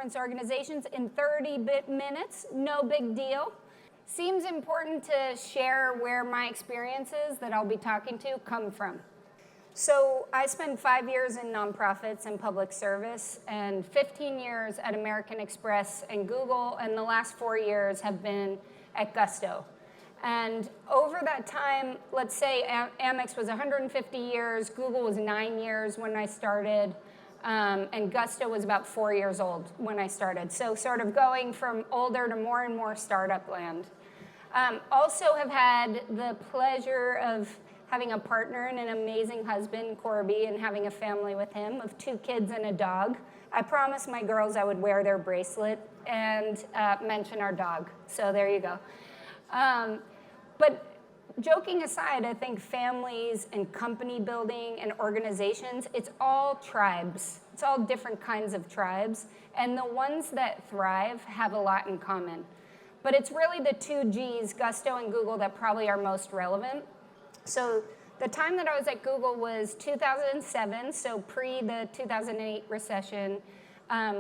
high-performance organizations in 30 minutes, no big deal. Seems important to share where my experiences that I'll be talking to come from. So I spent 5 years in nonprofits and public service and 15 years at American Express and Google, and the last 4 years have been at Gusto. And over that time, let's say Amex was 150 years, Google was 9 years when I started, and Gusto was about 4 years old when I started. So sort of going from older to more and more startup land. Also have had the pleasure of having a partner and an amazing husband, Corby, and having a family with him of 2 kids and a dog. I promised my girls I would wear their bracelet and mention our dog. So there you go. But joking aside, I think families and company building and organizations, it's all tribes. It's all different kinds of tribes. And the ones that thrive have a lot in common. But it's really the 2 Gs, Gusto and Google, that probably are most relevant. So the time that I was at Google was 2007, so pre the 2008 recession.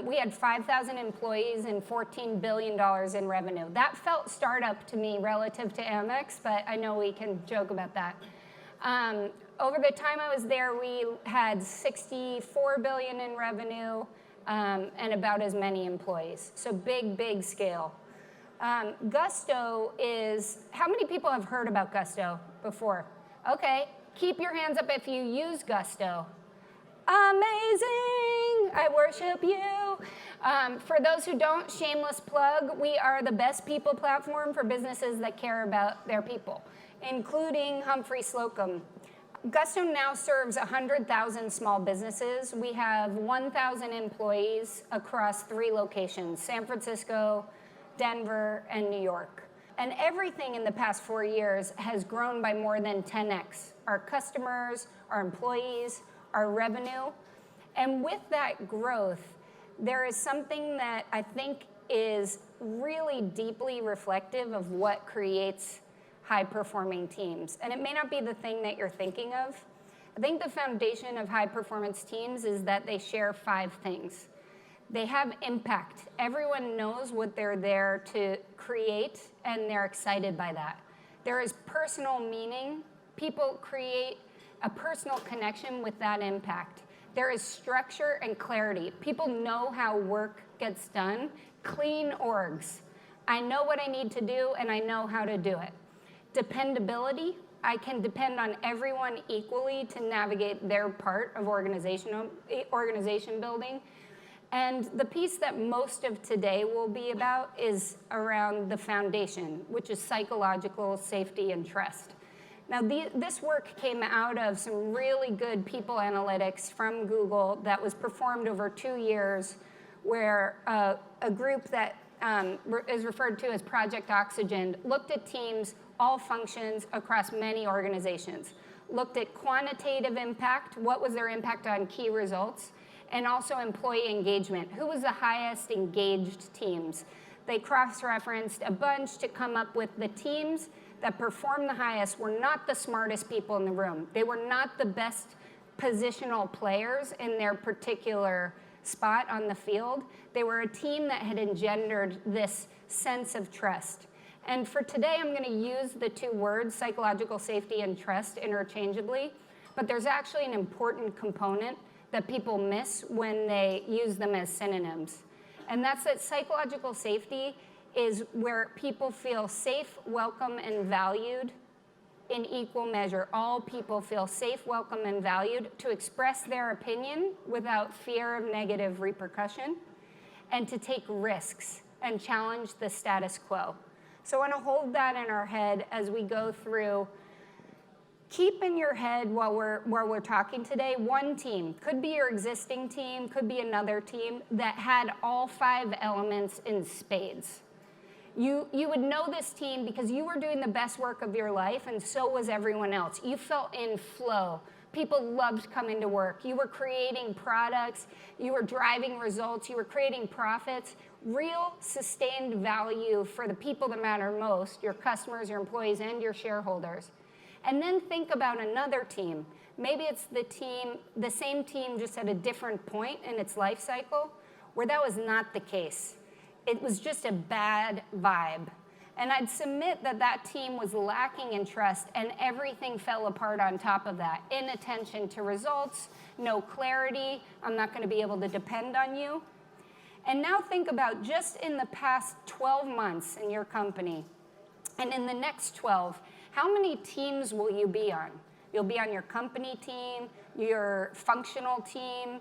We had 5,000 employees and $14 billion in revenue. That felt startup to me relative to Amex, but I know we can joke about that. Over the time I was there, we had $64 billion in revenue and about as many employees. So big, big scale. Gusto is, how many people have heard about Gusto before? Okay, keep your hands up if you use Gusto. Amazing, I worship you. For those who don't, shameless plug, we are the best people platform for businesses that care about their people, including Humphrey Slocum. Gusto now serves 100,000 small businesses. We have 1,000 employees across 3 locations, San Francisco, Denver, and New York. And everything in the past 4 years has grown by more than 10x. Our customers, our employees, our revenue. And with that growth, there is something that I think is really deeply reflective of what creates high-performing teams. And it may not be the thing that you're thinking of. I think the foundation of high-performance teams is that they share 5 things. They have impact. Everyone knows what they're there to create, and they're excited by that. There is personal meaning. People create a personal connection with that impact. There is structure and clarity. People know how work gets done. Clean orgs. I know what I need to do, and I know how to do it. Dependability. I can depend on everyone equally to navigate their part of organization building. And the piece that most of today will be about is around the foundation, which is psychological safety and trust. Now, this work came out of some really good people analytics from Google that was performed over 2 years, where a group that is referred to as Project Oxygen looked at teams, all functions across many organizations, looked at quantitative impact, what was their impact on key results, and also employee engagement. Who was the highest engaged teams? They cross-referenced a bunch to come up with the teams that performed the highest were not the smartest people in the room. They were not the best positional players in their particular spot on the field. They were a team that had engendered this sense of trust. And for today, I'm going to use the 2 words, psychological safety and trust, interchangeably. But there's actually an important component that people miss when they use them as synonyms. And that's that psychological safety is where people feel safe, welcome, and valued in equal measure. All people feel safe, welcome, and valued to express their opinion without fear of negative repercussion, and to take risks and challenge the status quo. So I want to hold that in our head as we go through. Keep in your head while we're talking today, one team, could be your existing team, could be another team, that had all 5 elements in spades. You would know this team because you were doing the best work of your life, and so was everyone else. You felt in flow. People loved coming to work. You were creating products. You were driving results. You were creating profits. Real sustained value for the people that matter most, your customers, your employees, and your shareholders. And then think about another team. Maybe it's the same team just at a different point in its life cycle, where that was not the case. It was just a bad vibe. And I'd submit that that team was lacking in trust, and everything fell apart on top of that. Inattention to results, no clarity, I'm not going to be able to depend on you. And now think about just in the past 12 months in your company, and in the next 12, how many teams will you be on? You'll be on your company team, your functional team,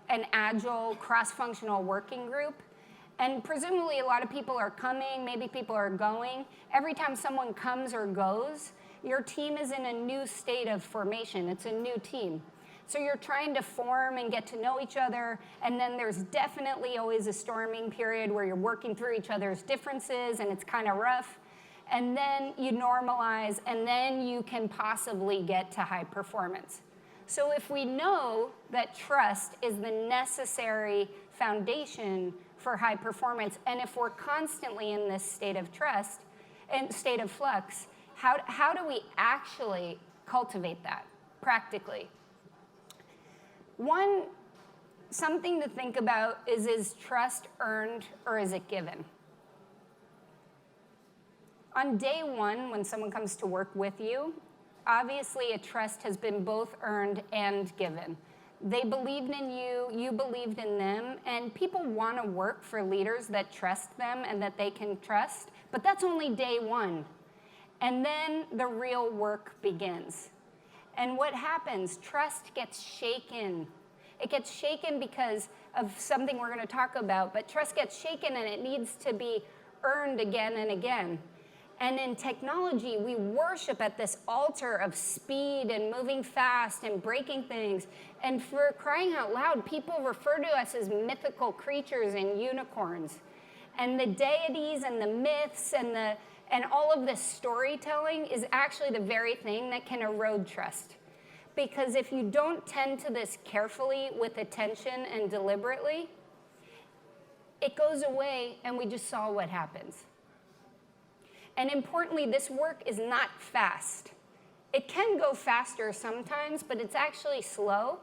an agile cross-functional working group. And presumably a lot of people are coming, maybe people are going. Every time someone comes or goes, your team is in a new state of formation. It's a new team. So you're trying to form and get to know each other, and then there's definitely always a storming period where you're working through each other's differences and it's kind of rough. And then you normalize, and then you can possibly get to high performance. So if we know that trust is the necessary foundation for high performance, and if we're constantly in this state of trust and state of flux, how do we actually cultivate that practically? Something to think about is trust earned or is it given? On day one, when someone comes to work with you, obviously a trust has been both earned and given. They believed in you, you believed in them, and people want to work for leaders that trust them and that they can trust, but that's only day one. And then the real work begins. And what happens? Trust gets shaken. It gets shaken because of something we're going to talk about, but trust gets shaken and it needs to be earned again and again. And in technology, we worship at this altar of speed and moving fast and breaking things. And for crying out loud, people refer to us as mythical creatures and unicorns. And the deities and the myths and all of this storytelling is actually the very thing that can erode trust. Because if you don't tend to this carefully with attention and deliberately, it goes away and we just saw what happens. And importantly, this work is not fast. It can go faster sometimes, but it's actually slow,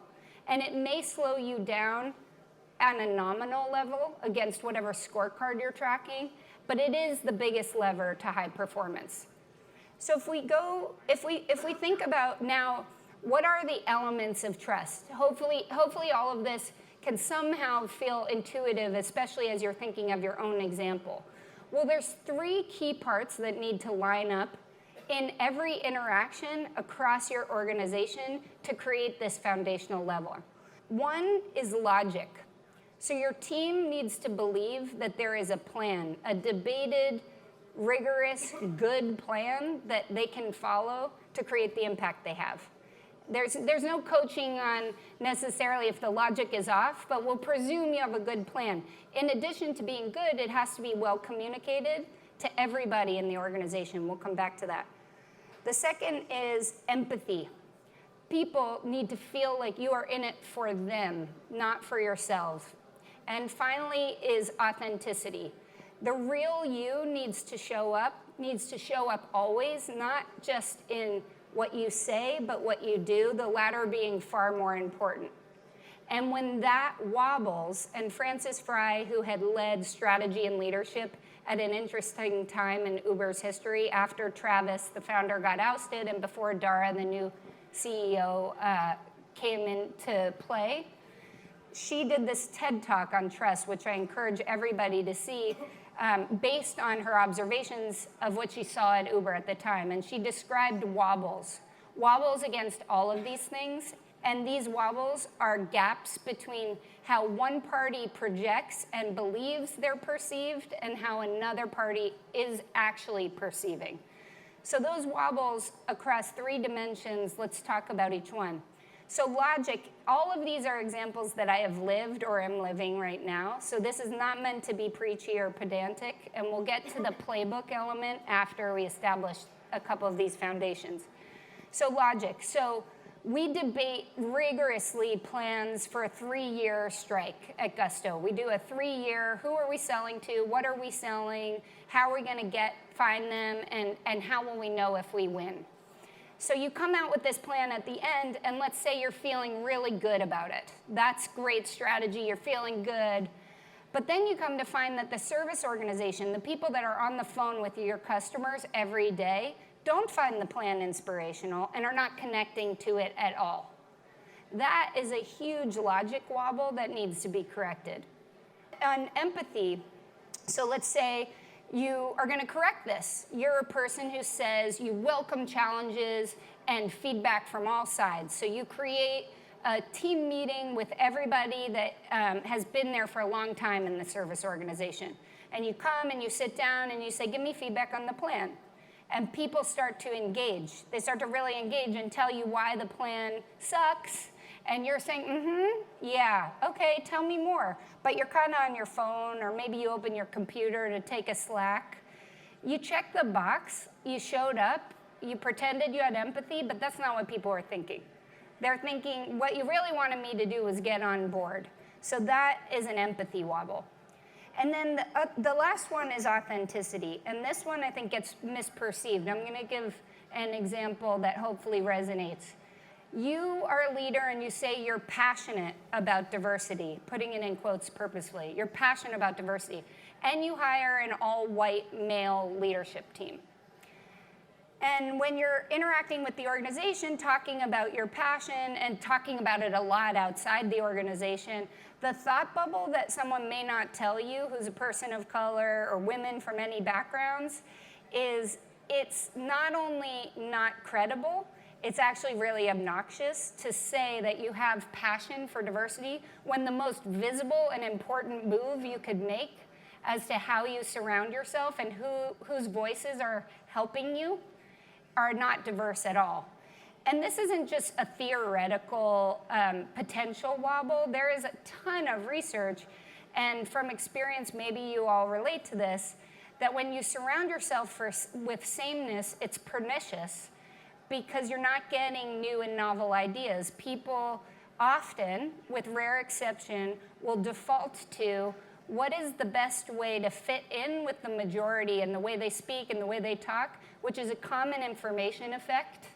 and it may slow you down on a nominal level against whatever scorecard you're tracking, but it is the biggest lever to high performance. So if we think about now, what are the elements of trust? Hopefully all of this can somehow feel intuitive, especially as you're thinking of your own example. Well, there's 3 key parts that need to line up in every interaction across your organization to create this foundational level. One is logic. So your team needs to believe that there is a plan, a debated, rigorous, good plan that they can follow to create the impact they have. There's no coaching on necessarily if the logic is off, but we'll presume you have a good plan. In addition to being good, it has to be well communicated to everybody in the organization. We'll come back to that. The second is empathy. People need to feel like you are in it for them, not for yourselves. And finally is authenticity. The real you needs to show up always, not just in what you say, but what you do, the latter being far more important. And when that wobbles, and Francis Fry, who had led strategy and leadership at an interesting time in Uber's history after Travis, the founder, got ousted and before Dara, the new CEO, came into play, she did this TED Talk on trust, which I encourage everybody to see, based on her observations of what she saw at Uber at the time. And she described wobbles against all of these things. And these wobbles are gaps between how one party projects and believes they're perceived and how another party is actually perceiving. So those wobbles across 3 dimensions, let's talk about each one. So logic, all of these are examples that I have lived or am living right now. So this is not meant to be preachy or pedantic, and we'll get to the playbook element after we establish a couple of these foundations. So logic, so we debate rigorously plans for a 3-year strike at Gusto. We do a 3-year, who are we selling to, what are we selling, how are we gonna find them, and how will we know if we win? So you come out with this plan at the end, and let's say you're feeling really good about it. That's great strategy, you're feeling good. But then you come to find that the service organization, the people that are on the phone with your customers every day, don't find the plan inspirational and are not connecting to it at all. That is a huge logic wobble that needs to be corrected. On empathy, so let's say you are going to correct this. You're a person who says you welcome challenges and feedback from all sides. So you create a team meeting with everybody that has been there for a long time in the service organization. And you come and you sit down and you say, give me feedback on the plan. And people start to engage. They start to really engage and tell you why the plan sucks. And you're saying, yeah, okay, tell me more. But you're kind of on your phone, or maybe you open your computer to take a Slack. You check the box, you showed up, you pretended you had empathy, but that's not what people are thinking. They're thinking, what you really wanted me to do was get on board. So that is an empathy wobble. And then the last one is authenticity. And this one I think gets misperceived. I'm going to give an example that hopefully resonates. You are a leader and you say you're passionate about diversity, putting it in quotes purposefully. You're passionate about diversity. And you hire an all-white male leadership team. And when you're interacting with the organization, talking about your passion and talking about it a lot outside the organization, the thought bubble that someone may not tell you, who's a person of color or women from any backgrounds, is it's not only not credible, it's actually really obnoxious to say that you have passion for diversity when the most visible and important move you could make as to how you surround yourself and whose voices are helping you are not diverse at all. And this isn't just a theoretical potential wobble. There is a ton of research, and from experience, maybe you all relate to this, that when you surround yourself with sameness, it's pernicious because you're not getting new and novel ideas. People often, with rare exception, will default to what is the best way to fit in with the majority and the way they speak and the way they talk, which is a common information effect.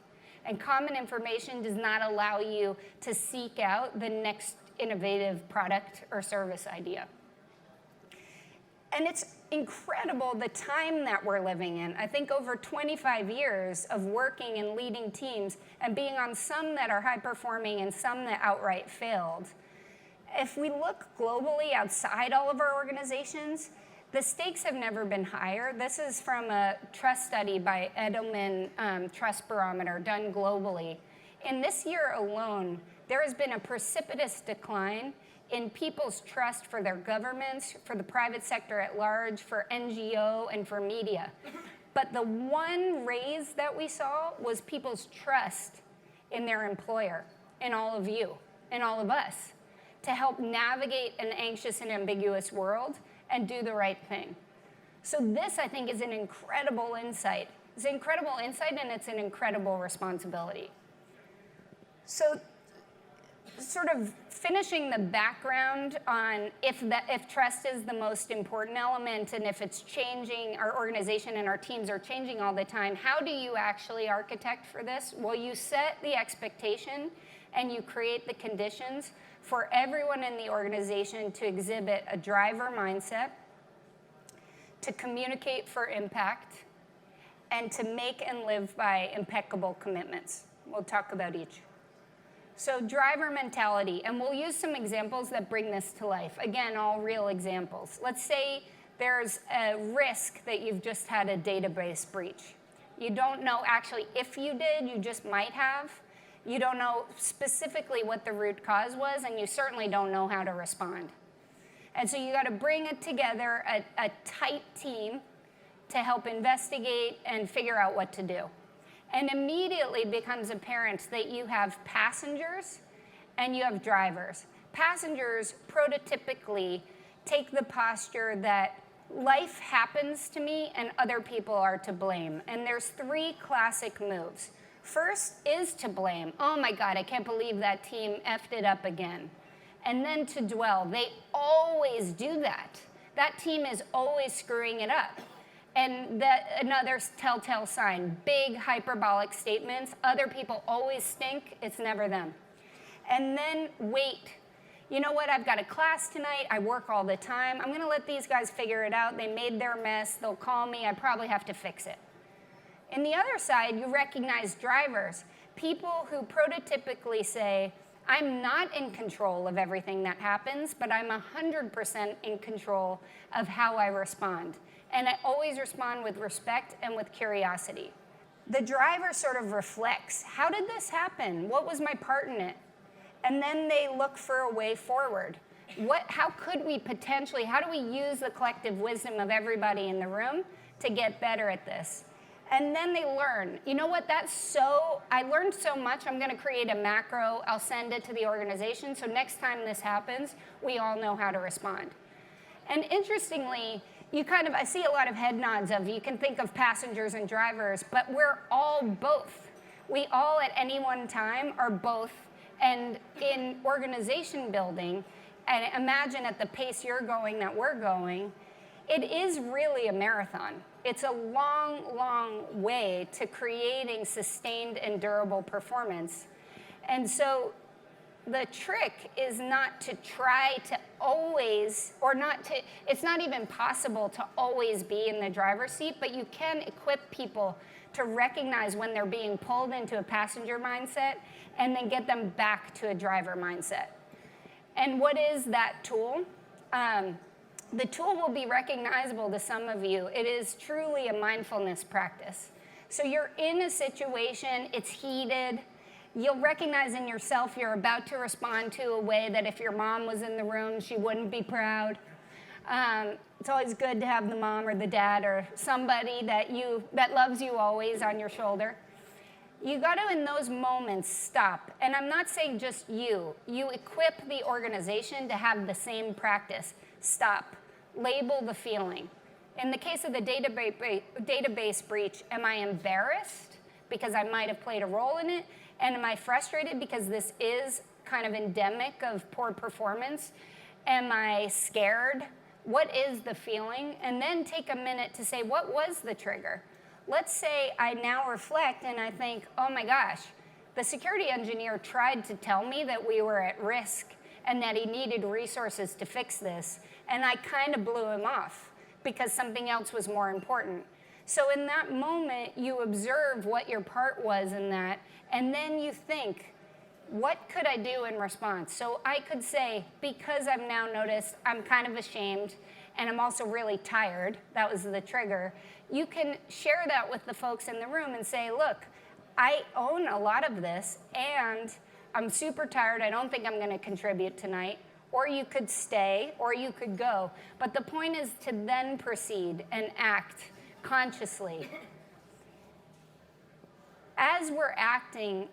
And common information does not allow you to seek out the next innovative product or service idea. And it's incredible the time that we're living in. I think over 25 years of working and leading teams and being on some that are high performing and some that outright failed. If we look globally outside all of our organizations, the stakes have never been higher. This is from a trust study by Edelman Trust Barometer done globally. In this year alone, there has been a precipitous decline in people's trust for their governments, for the private sector at large, for NGO, and for media. But the one raise that we saw was people's trust in their employer, in all of you, in all of us, to help navigate an anxious and ambiguous world and do the right thing. So this, I think, is an incredible insight. It's an incredible insight, and it's an incredible responsibility. So sort of finishing the background on if trust is the most important element and if it's changing, our organization and our teams are changing all the time, how do you actually architect for this? Well, you set the expectation and you create the conditions for everyone in the organization to exhibit a driver mindset, to communicate for impact, and to make and live by impeccable commitments. We'll talk about each. So driver mentality, and we'll use some examples that bring this to life. Again, all real examples. Let's say there's a risk that you've just had a database breach. You don't know actually if you did, you just might have. You don't know specifically what the root cause was, and you certainly don't know how to respond. And so you got to bring it together, a tight team to help investigate and figure out what to do. And immediately becomes apparent that you have passengers and you have drivers. Passengers prototypically take the posture that life happens to me and other people are to blame. And there's three classic moves. First is to blame. Oh my God, I can't believe that team effed it up again. And then to dwell. They always do that. That team is always screwing it up. And another telltale sign, big hyperbolic statements. Other people always stink. It's never them. And then wait. you know what, I've got a class tonight, I work all the time, I'm gonna let these guys figure it out, they made their mess, they'll call me, I probably have to fix it. In the other side, you recognize drivers, people who prototypically say, I'm not in control of everything that happens, but I'm 100% in control of how I respond. And I always respond with respect and with curiosity. The driver sort of reflects, how did this happen? What was my part in it? And then they look for a way forward. How could we potentially, how do we use the collective wisdom of everybody in the room to get better at this? And then they learn, you know what, I learned so much, I'm gonna create a macro, I'll send it to the organization, so next time this happens, we all know how to respond. And interestingly, I see a lot of head nods of, you can think of passengers and drivers, but we're all both. We all at any one time are both, and in organization building, and imagine at the pace you're going, that we're going, it is really a marathon. It's a long, long way to creating sustained and durable performance. And so the trick is not to try to always, it's not even possible to always be in the driver's seat, but you can equip people to recognize when they're being pulled into a passenger mindset and then get them back to a driver mindset. And what is that tool? The tool will be recognizable to some of you. It is truly a mindfulness practice. So you're in a situation, it's heated, you'll recognize in yourself you're about to respond to a way that if your mom was in the room, she wouldn't be proud. It's always good to have the mom or the dad or somebody that loves you always on your shoulder. You got to, in those moments, stop. And I'm not saying just you equip the organization to have the same practice. Stop. Label the feeling. In the case of the database breach, am I embarrassed because I might have played a role in it? And am I frustrated because this is kind of endemic of poor performance? Am I scared? What is the feeling? And then take a minute to say, what was the trigger? Let's say I now reflect and I think, oh my gosh, the security engineer tried to tell me that we were at risk and that he needed resources to fix this. And I kind of blew him off because something else was more important. So in that moment, you observe what your part was in that, and then you think, what could I do in response? So I could say, because I've now noticed I'm kind of ashamed, and I'm also really tired, that was the trigger, you can share that with the folks in the room and say, look, I own a lot of this, and I'm super tired, I don't think I'm gonna contribute tonight. Or you could stay, or you could go. But the point is to then proceed and act consciously. As we're acting,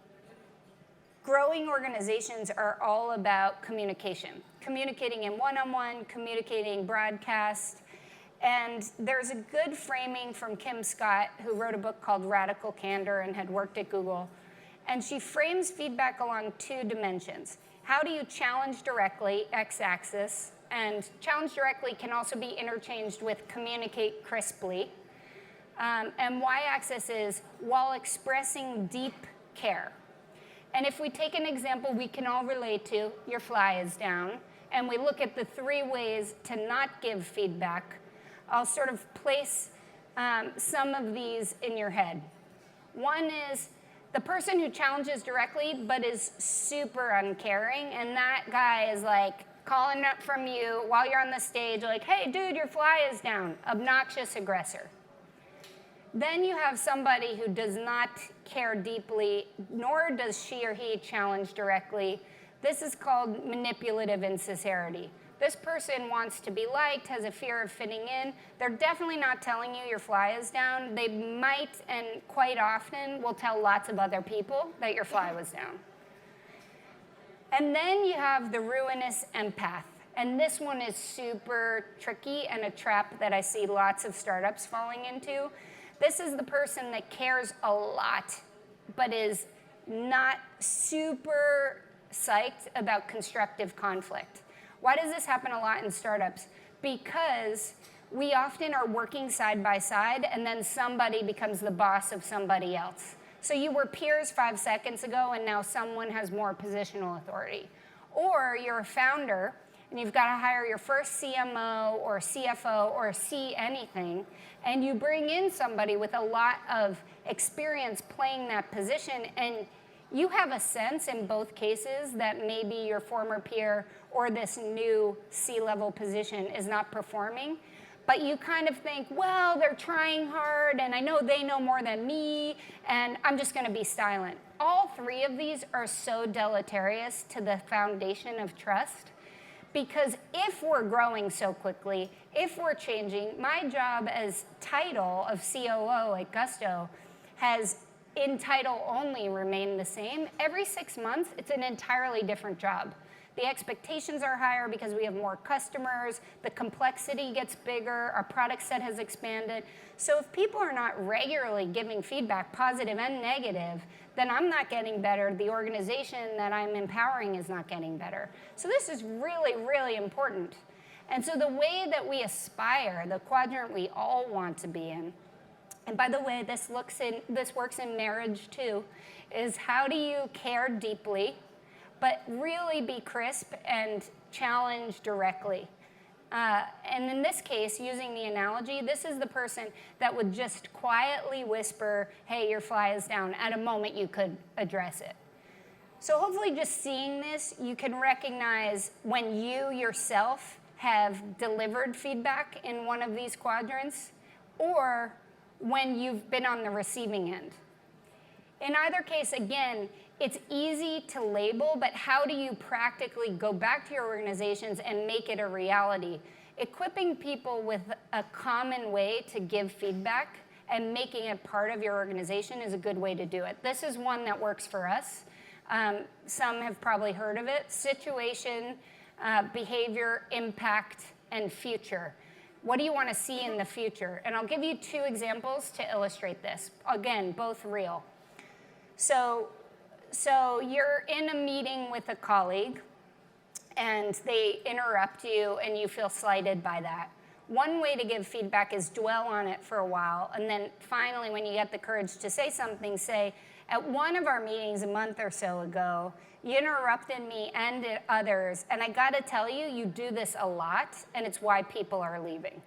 growing organizations are all about communication. Communicating in one-on-one, communicating broadcast. And there's a good framing from Kim Scott, who wrote a book called Radical Candor and had worked at Google. And she frames feedback along two dimensions. How do you challenge directly, x-axis, and challenge directly can also be interchanged with communicate crisply. And y-axis is while expressing deep care. And if we take an example we can all relate to, your fly is down, and we look at the 3 ways to not give feedback, I'll sort of place some of these in your head. One is the person who challenges directly but is super uncaring, and that guy is like calling up from you while you're on the stage, like, hey dude, your fly is down, obnoxious aggressor. Then you have somebody who does not care deeply, nor does she or he challenge directly. This is called manipulative insincerity. This person wants to be liked, has a fear of fitting in. They're definitely not telling you your fly is down. They might, and quite often, will tell lots of other people that your fly was down. And then you have the ruinous empath. And this one is super tricky and a trap that I see lots of startups falling into. This is the person that cares a lot, but is not super psyched about constructive conflict. Why does this happen a lot in startups? Because we often are working side by side, and then somebody becomes the boss of somebody else. So you were peers 5 seconds ago, and now someone has more positional authority. Or you're a founder and you've got to hire your first CMO or CFO or C anything, and you bring in somebody with a lot of experience playing that position, and you have a sense in both cases that maybe your former peer or this new C-level position is not performing, but you kind of think, well, they're trying hard, and I know they know more than me, and I'm just going to be silent. All three of these are so deleterious to the foundation of trust, because if we're growing so quickly, if we're changing, my job as title of COO at Gusto has in title only remained the same. Every 6 months, it's an entirely different job. The expectations are higher because we have more customers, the complexity gets bigger, our product set has expanded. So if people are not regularly giving feedback, positive and negative, then I'm not getting better, the organization that I'm empowering is not getting better. So this is really, really important. And so the way that we aspire, the quadrant we all want to be in, and by the way, this works in marriage too, is how do you care deeply, but really be crisp and challenge directly. And in this case, using the analogy, this is the person that would just quietly whisper, hey, your fly is down, at a moment you could address it. So hopefully just seeing this, you can recognize when you yourself have delivered feedback in one of these quadrants, or when you've been on the receiving end. In either case, again, it's easy to label, but how do you practically go back to your organizations and make it a reality? Equipping people with a common way to give feedback and making it part of your organization is a good way to do it. This is one that works for us. Some have probably heard of it. Situation, behavior, impact, and future. What do you want to see in the future? And I'll give you 2 examples to illustrate this. Again, both real. So you're in a meeting with a colleague, and they interrupt you, and you feel slighted by that. One way to give feedback is dwell on it for a while, and then finally, when you get the courage to say something, say, at one of our meetings a month or so ago, you interrupted me and others, and I gotta tell you, you do this a lot, and it's why people are leaving.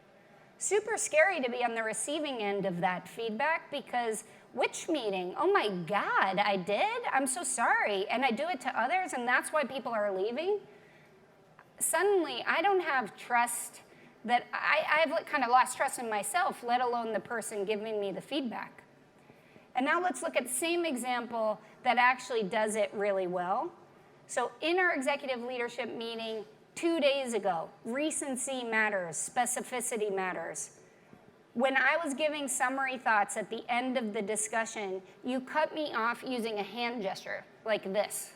Super scary to be on the receiving end of that feedback, because which meeting? Oh my God, I did? I'm so sorry. And I do it to others, and that's why people are leaving? Suddenly, I don't have trust that I've kind of lost trust in myself, let alone the person giving me the feedback. And now let's look at the same example that actually does it really well. So in our executive leadership meeting 2 days ago, recency matters, specificity matters. When I was giving summary thoughts at the end of the discussion, you cut me off using a hand gesture like this.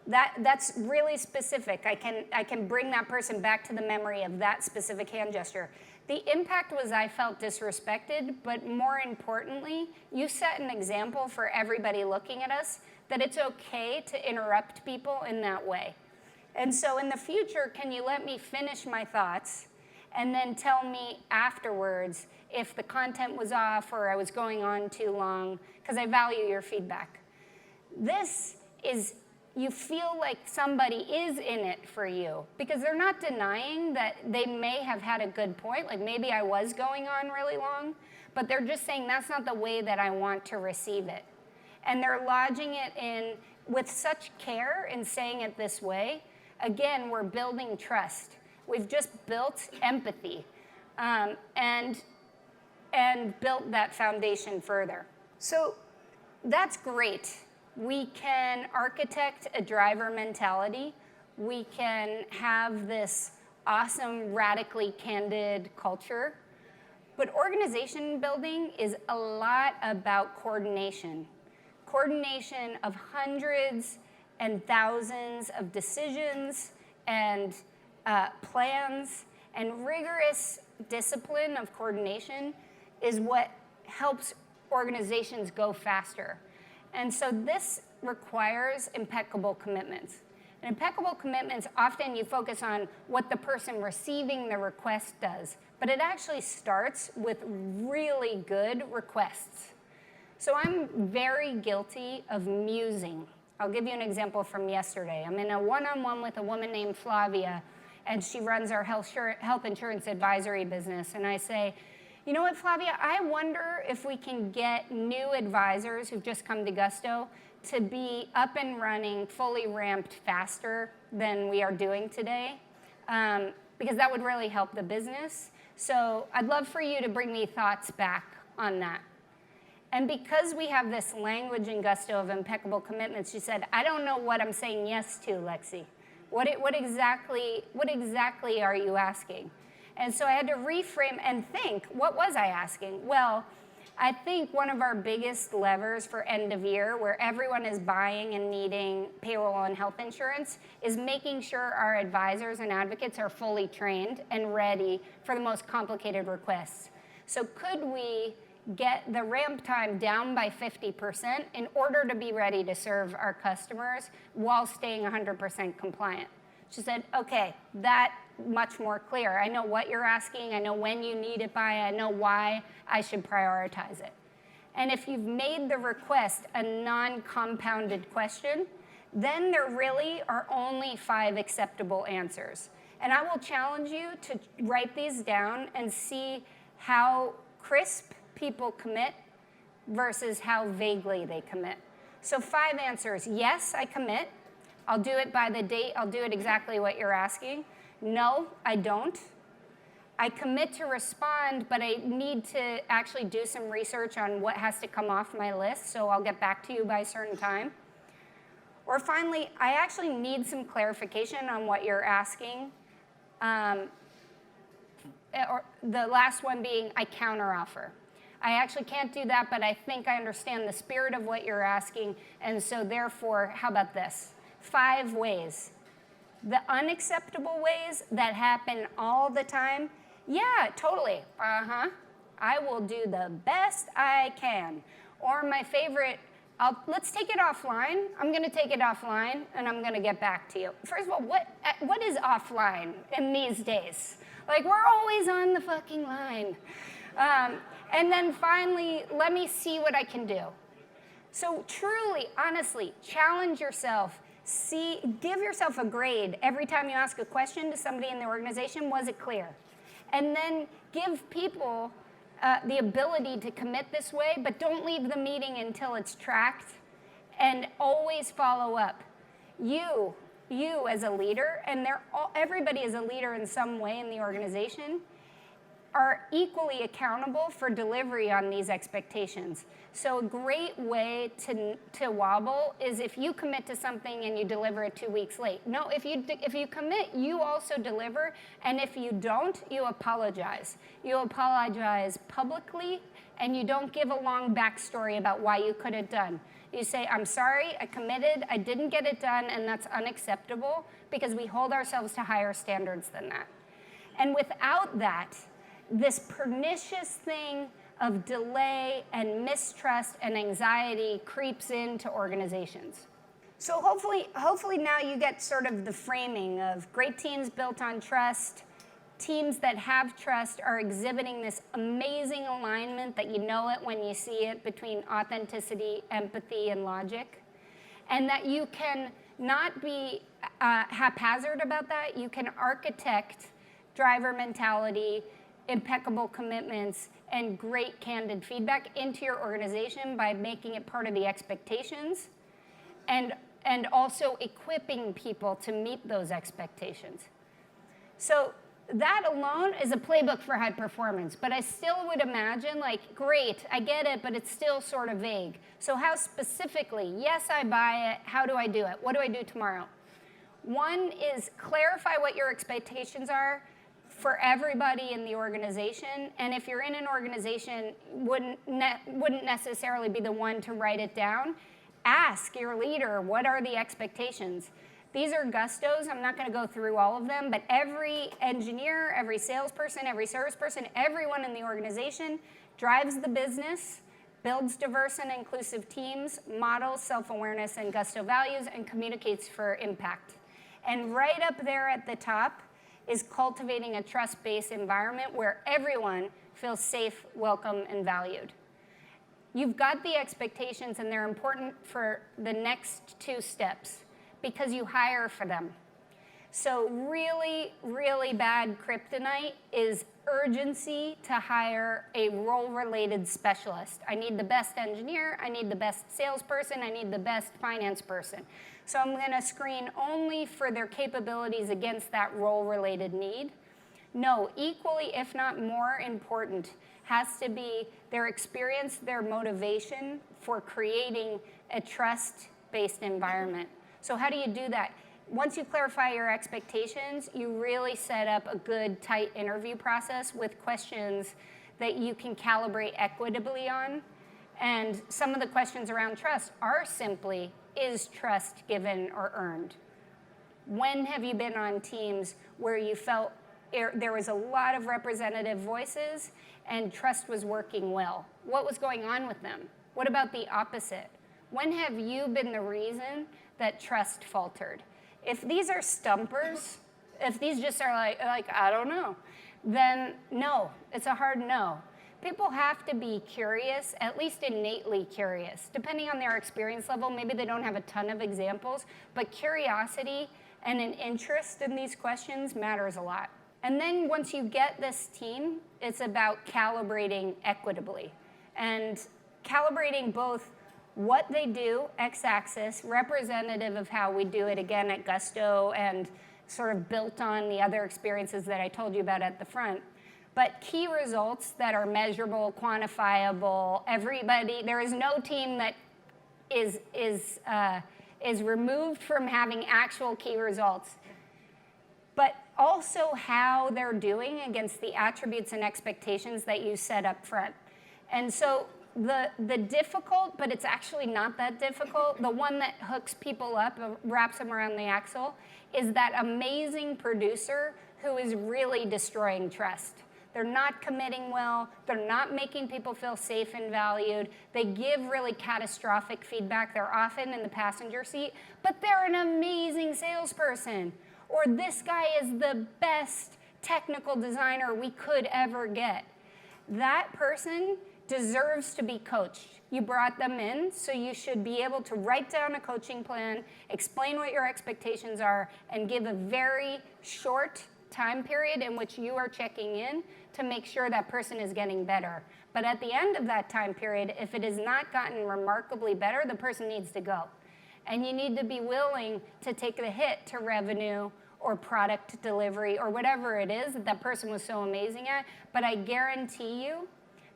That's really specific. I can bring that person back to the memory of that specific hand gesture. The impact was I felt disrespected, but more importantly, you set an example for everybody looking at us that it's okay to interrupt people in that way. And so in the future, can you let me finish my thoughts and then tell me afterwards if the content was off or I was going on too long, because I value your feedback. This is, you feel like somebody is in it for you, because they're not denying that they may have had a good point, like maybe I was going on really long, but they're just saying that's not the way that I want to receive it. And they're lodging it in with such care in saying it this way. Again, we're building trust. We've just built empathy and built that foundation further. So that's great. We can architect a driver mentality. We can have this awesome, radically candid culture. But organization building is a lot about coordination. Coordination of hundreds and thousands of decisions and plans, and rigorous discipline of coordination is what helps organizations go faster. And so this requires impeccable commitments. And impeccable commitments, often you focus on what the person receiving the request does, but it actually starts with really good requests. So I'm very guilty of musing I'll give you an example from yesterday. I'm in a one-on-one with a woman named Flavia, and she runs our health insurance advisory business. And I say, you know what, Flavia, I wonder if we can get new advisors who've just come to Gusto to be up and running, fully ramped faster than we are doing today, because that would really help the business. So I'd love for you to bring me thoughts back on that. And because we have this language in Gusto of impeccable commitments, she said, I don't know what I'm saying yes to, Lexi. What exactly are you asking? And so I had to reframe and think, what was I asking? Well, I think one of our biggest levers for end of year, where everyone is buying and needing payroll and health insurance, is making sure our advisors and advocates are fully trained and ready for the most complicated requests. So could we get the ramp time down by 50% in order to be ready to serve our customers while staying 100% compliant? She said, okay, that much more clear. I know what you're asking. I know when you need it by. I know why I should prioritize it. And if you've made the request a non-compounded question, then there really are only 5 acceptable answers. And I will challenge you to write these down and see how crisp people commit versus how vaguely they commit. So 5 answers. Yes, I commit. I'll do it by the date. I'll do it exactly what you're asking. No, I don't. I commit to respond, but I need to actually do some research on what has to come off my list, so I'll get back to you by a certain time. Or finally, I actually need some clarification on what you're asking. Or the last one being, I counteroffer. I actually can't do that, but I think I understand the spirit of what you're asking, and so therefore, how about this? 5 ways. The unacceptable ways that happen all the time, yeah, totally, I will do the best I can. Or my favorite, let's take it offline. I'm gonna take it offline, and I'm gonna get back to you. First of all, what is offline in these days? Like, we're always on the fucking line. And then finally, let me see what I can do. So truly, honestly, challenge yourself. Give yourself a grade every time you ask a question to somebody in the organization. Was it clear? And then give people the ability to commit this way, but don't leave the meeting until it's tracked, and always follow up. You as a leader, and everybody is a leader in some way in the organization, are equally accountable for delivery on these expectations. So a great way to wobble is if you commit to something and you deliver it 2 weeks late. No, if you commit, you also deliver, and if you don't, you apologize. You apologize publicly, and you don't give a long backstory about why you could have done. You say, I'm sorry, I committed, I didn't get it done, and that's unacceptable, because we hold ourselves to higher standards than that. And without that, this pernicious thing of delay and mistrust and anxiety creeps into organizations. So hopefully now you get sort of the framing of great teams built on trust. Teams that have trust are exhibiting this amazing alignment that you know it when you see it between authenticity, empathy, and logic. And that you can not be haphazard about that. You can architect driver mentality, impeccable commitments, and great candid feedback into your organization by making it part of the expectations, and also equipping people to meet those expectations. So that alone is a playbook for high performance, but I still would imagine, like, great, I get it, but it's still sort of vague. So how specifically, yes, I buy it, how do I do it? What do I do tomorrow? One is clarify what your expectations are for everybody in the organization, and if you're in an organization, wouldn't necessarily be the one to write it down. Ask your leader, what are the expectations? These are Gustos. I'm not going to go through all of them, but every engineer, every salesperson, every service person, everyone in the organization drives the business, builds diverse and inclusive teams, models self-awareness and Gusto values, and communicates for impact. And right up there at the top is cultivating a trust-based environment where everyone feels safe, welcome, and valued. You've got the expectations, and they're important for the next 2 steps because you hire for them. So really, really bad kryptonite is urgency to hire a role-related specialist. I need the best engineer, I need the best salesperson, I need the best finance person. So I'm going to screen only for their capabilities against that role-related need. No, equally, if not more important, has to be their experience, their motivation for creating a trust-based environment. So how do you do that? Once you clarify your expectations, you really set up a good, tight interview process with questions that you can calibrate equitably on. And some of the questions around trust are simply, is trust given or earned? When have you been on teams where you felt there was a lot of representative voices and trust was working well? What was going on with them? What about the opposite? When have you been the reason that trust faltered? If these are stumpers, if these just are like I don't know, then no, it's a hard no. People have to be curious, at least innately curious. Depending on their experience level, maybe they don't have a ton of examples, but curiosity and an interest in these questions matters a lot. And then once you get this team, it's about calibrating equitably and calibrating both what they do, x-axis, representative of how we do it again at Gusto and sort of built on the other experiences that I told you about at the front. But key results that are measurable, quantifiable, everybody, there is no team that is removed from having actual key results. But also how they're doing against the attributes and expectations that you set up front. And so the difficult, but it's actually not that difficult, the one that hooks people up, wraps them around the axle, is that amazing producer who is really destroying trust. They're not committing well, they're not making people feel safe and valued, they give really catastrophic feedback, they're often in the passenger seat, but they're an amazing salesperson. Or this guy is the best technical designer we could ever get. That person deserves to be coached. You brought them in, so you should be able to write down a coaching plan, explain what your expectations are, and give a very short time period in which you are checking in to make sure that person is getting better. But at the end of that time period, if it has not gotten remarkably better, the person needs to go. And you need to be willing to take the hit to revenue or product delivery or whatever it is that person was so amazing at. But I guarantee you,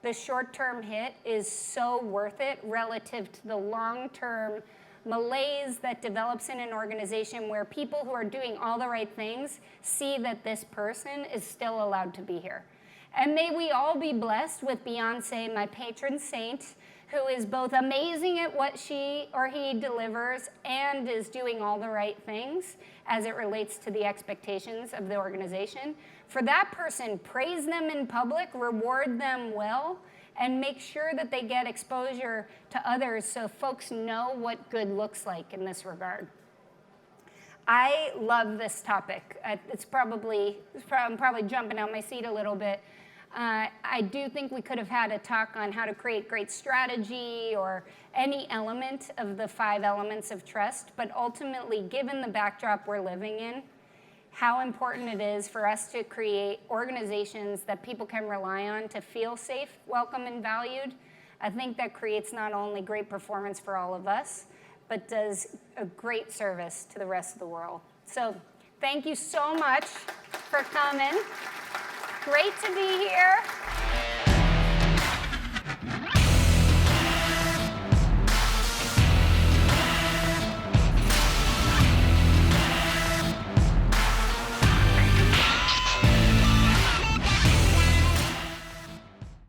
the short-term hit is so worth it relative to the long-term malaise that develops in an organization where people who are doing all the right things see that this person is still allowed to be here. And may we all be blessed with Beyonce, my patron saint, who is both amazing at what she or he delivers and is doing all the right things as it relates to the expectations of the organization. For that person, praise them in public, reward them well, and make sure that they get exposure to others so folks know what good looks like in this regard. I love this topic. I'm probably jumping out my seat a little bit. I do think we could have had a talk on how to create great strategy or any element of the 5 elements of trust, but ultimately, given the backdrop we're living in, how important it is for us to create organizations that people can rely on to feel safe, welcome, and valued. I think that creates not only great performance for all of us, but does a great service to the rest of the world. So thank you so much for coming. Great to be here.